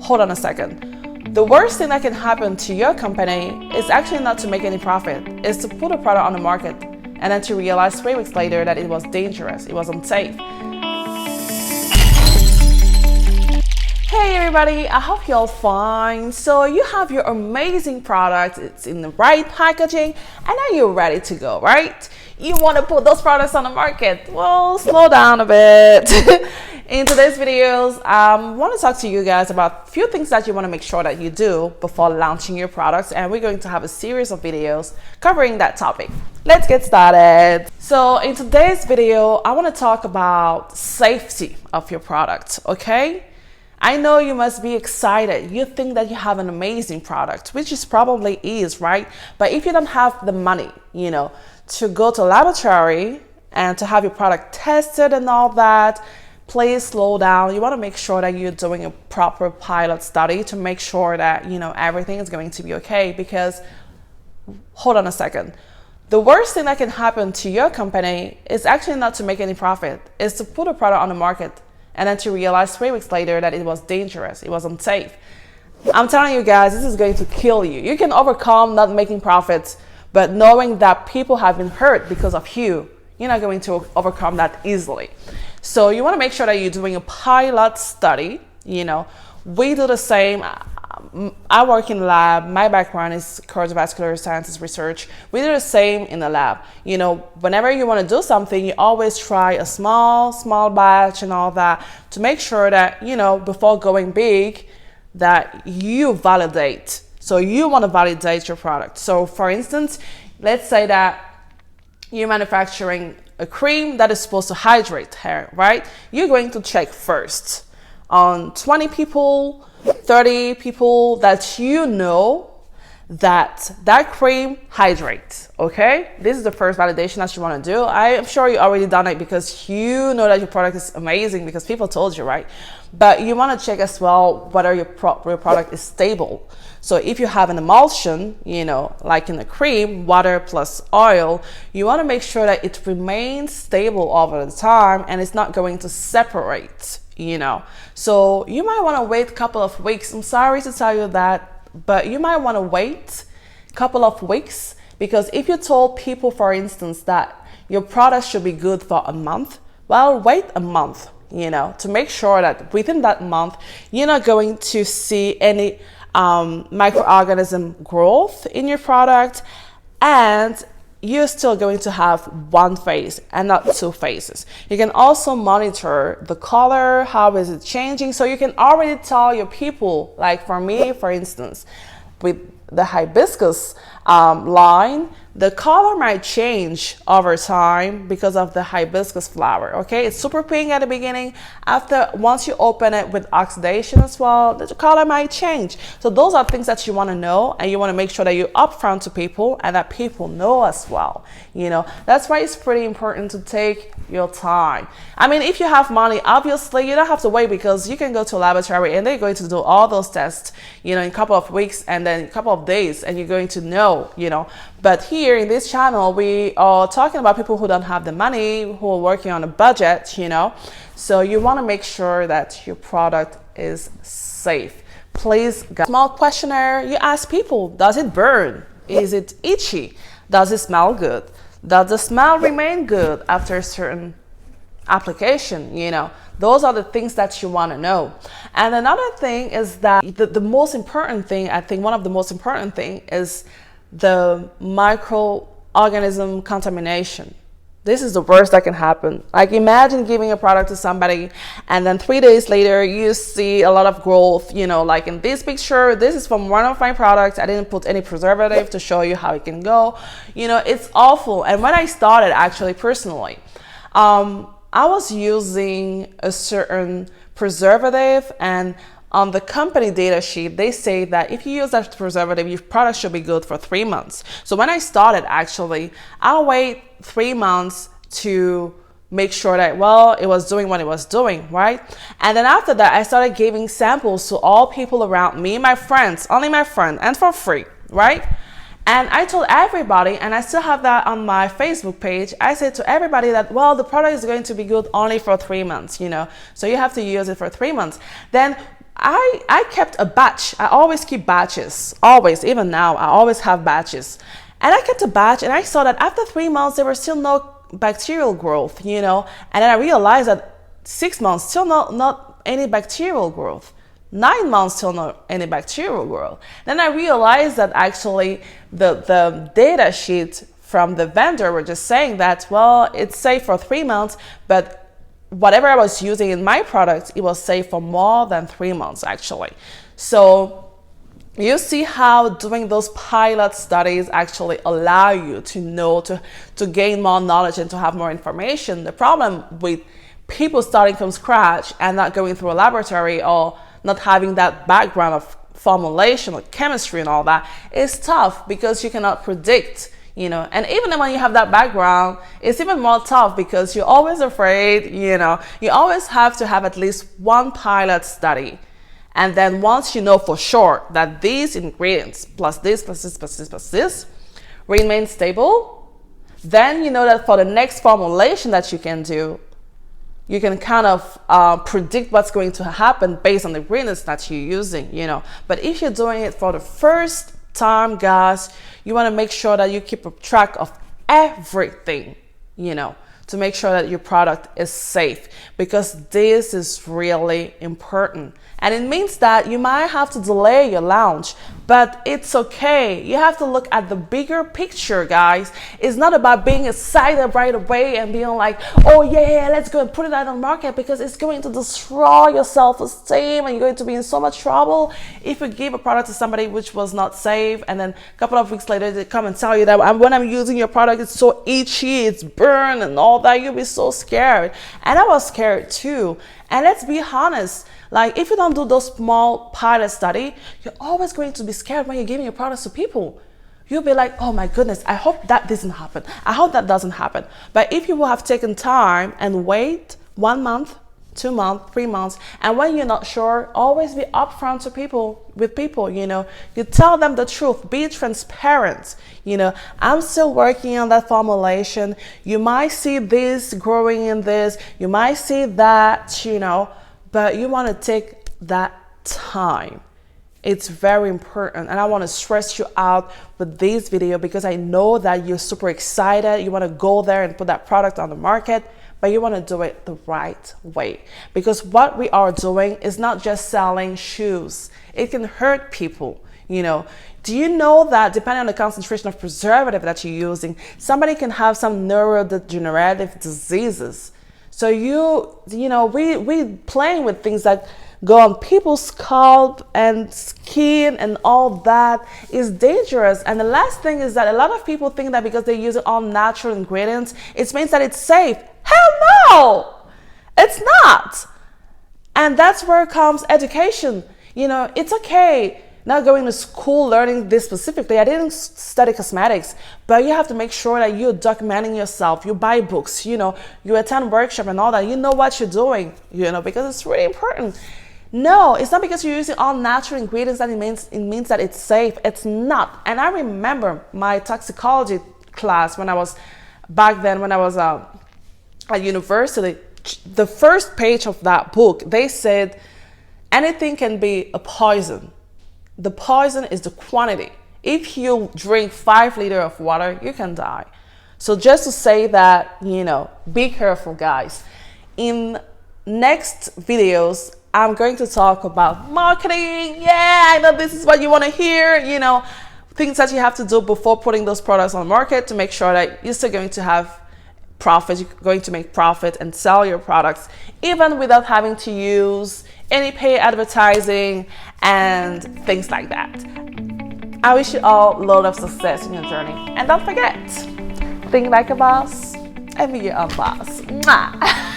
Hold on a second. The worst thing that can happen to your company is actually not to make any profit. It's to put a product on the market and then to realize 3 weeks later that it was dangerous, it was unsafe. Hey everybody, I hope you're all fine. So you have your amazing product, it's in the right packaging, and now you're ready to go, right? You want to put those products on the market. Well, slow down a bit. In today's videos, I want to talk to you guys about a few things that you want to make sure that you do before launching your products, and we're going to have a series of videos covering that topic. Let's get started. So in today's video, I want to talk about safety of your product, okay? I know you must be excited. You think that you have an amazing product, which is probably is, right? But if you don't have the money, to go to a laboratory and to have your product tested and all that, please slow down. You want to make sure that you're doing a proper pilot study to make sure that, everything is going to be okay. Because, hold on a second. The worst thing that can happen to your company is actually not to make any profit. It's to put a product on the market and then to realize 3 weeks later that it was dangerous, it was unsafe. I'm telling you guys, this is going to kill you. You can overcome not making profits, but knowing that people have been hurt because of you, you're not going to overcome that easily. So you want to make sure that you're doing a pilot study. We do the same. I work in the lab. My background is cardiovascular sciences research. We do the same in the lab. Whenever you want to do something, you always try a small batch and all that to make sure that, before going big, that you validate. So you want to validate your product. So for instance, let's say that you're manufacturing a cream that is supposed to hydrate hair, right? You're going to check first on 20 people, 30 people that that cream hydrates, okay? This is the first validation that you want to do. I am sure you already done it because you know that your product is amazing because people told you, right? But you want to check as well whether your product is stable. So if you have an emulsion, like in a cream, water plus oil, you want to make sure that it remains stable over the time and it's not going to separate, So you might want to wait a couple of weeks. I'm sorry to tell you that, but you might want to wait a couple of weeks, because if you told people, for instance, that your product should be good for a month, well, wait a month, to make sure that within that month, you're not going to see any microorganism growth in your product, and you're still going to have one phase and not two phases. You can also monitor the color, how is it changing, so you can already tell your people, like for me, for instance, with the hibiscus line, the color might change over time because of the hibiscus flower, okay? It's super pink at the beginning. Once you open it with oxidation as well, the color might change. So those are things that you want to know, and you want to make sure that you're upfront to people and that people know as well. That's why it's pretty important to take your time. I mean, if you have money, obviously you don't have to wait, because you can go to a laboratory and they're going to do all those tests, in a couple of weeks and then a couple of days, and you're going to know, But here in this channel, we are talking about people who don't have the money, who are working on a budget, So you want to make sure that your product is safe. Please, small questionnaire, you ask people, does it burn? Is it itchy? Does it smell good? Does the smell remain good after a certain application? Those are the things that you want to know. And another thing is that the most important thing, I think one of the most important thing is the microorganism contamination. This is the worst that can happen. Like, imagine giving a product to somebody and then 3 days later you see a lot of growth, like in this picture. This is from one of my products. I didn't put any preservative to show you how it can go. It's awful. And when I started, actually, personally, I was using a certain preservative, and on the company data sheet, they say that if you use that preservative, your product should be good for 3 months. So when I started, actually, I'll wait 3 months to make sure that, well, it was doing what it was doing, right? And then after that, I started giving samples to all people around me, my friends, only my friends, and for free, right? And I told everybody, and I still have that on my Facebook page, I said to everybody that, well, the product is going to be good only for 3 months, so you have to use it for 3 months. Then I kept a batch. I always keep batches, always, even now, I always have batches. And I kept a batch, and I saw that after 3 months, there was still no bacterial growth, you know. And then I realized that 6 months, still not any bacterial growth. 9 months, still not any bacterial growth. Then I realized that actually the data sheet from the vendor were just saying that, well, it's safe for 3 months, but whatever I was using in my product, it was safe for more than 3 months actually. So you see how doing those pilot studies actually allow you to know, to gain more knowledge and to have more information. The problem with people starting from scratch and not going through a laboratory or not having that background of formulation or chemistry and all that is tough, because you cannot predict, you know. And even when you have that background, it's even more tough because you're always afraid, you know. You always have to have at least one pilot study. And then once you know for sure that these ingredients plus this, plus this, plus this, plus this remain stable, then you know that for the next formulation that you can do, you can kind of predict what's going to happen based on the ingredients that you're using, you know. But if you're doing it for the first time, guys, you want to make sure that you keep a track of everything, you know, to make sure that your product is safe, because this is really important. And it means that you might have to delay your launch, but it's okay. You have to look at the bigger picture, guys. It's not about being excited right away and being like, oh yeah, let's go and put it out on the market, because it's going to destroy your self-esteem and you're going to be in so much trouble if you give a product to somebody which was not safe, and then a couple of weeks later they come and tell you that when I'm using your product, it's so itchy, it's burned and all that. You'll be so scared. And I was scared too. And let's be honest, like if you don't do those small pilot study, you're always going to be scared when you're giving your products to people. You'll be like, oh my goodness, I hope that doesn't happen. I hope that doesn't happen. But if you will have taken time and wait 1 month, 2 months, 3 months, and when you're not sure, always be upfront with people, you know. You tell them the truth, be transparent. You know, I'm still working on that formulation. You might see this growing in this, you might see that, you know, but you want to take that time. It's very important, and I want to stress you out with this video because I know that you're super excited. You want to go there and put that product on the market, but you want to do it the right way, because what we are doing is not just selling shoes. It can hurt people, you know. Do you know that depending on the concentration of preservative that you're using, somebody can have some neurodegenerative diseases? So you know, we playing with things that go on people's scalp and skin and all that is dangerous. And the last thing is that a lot of people think that because they use all natural ingredients, it means that it's safe. Hell no, it's not. And that's where comes education. You know, it's okay not going to school learning this specifically. I didn't study cosmetics, but you have to make sure that you're documenting yourself. You buy books, you know, you attend workshop and all that. You know what you're doing, you know, because it's really important. No, it's not because you're using all natural ingredients that it means that it's safe. It's not. And I remember my toxicology class when I was back then, when I was at university, the first page of that book, they said anything can be a poison. The poison is the quantity. If you drink 5 liters of water, you can die. So just to say that, you know, be careful, guys. In next videos, I'm going to talk about marketing. Yeah, I know this is what you want to hear, you know, things that you have to do before putting those products on the market to make sure that you're still going to have profit. You're going to make profit and sell your products even without having to use any paid advertising and things like that. I wish you all a lot of success in your journey. And don't forget, think like a boss and be your own boss. Mwah.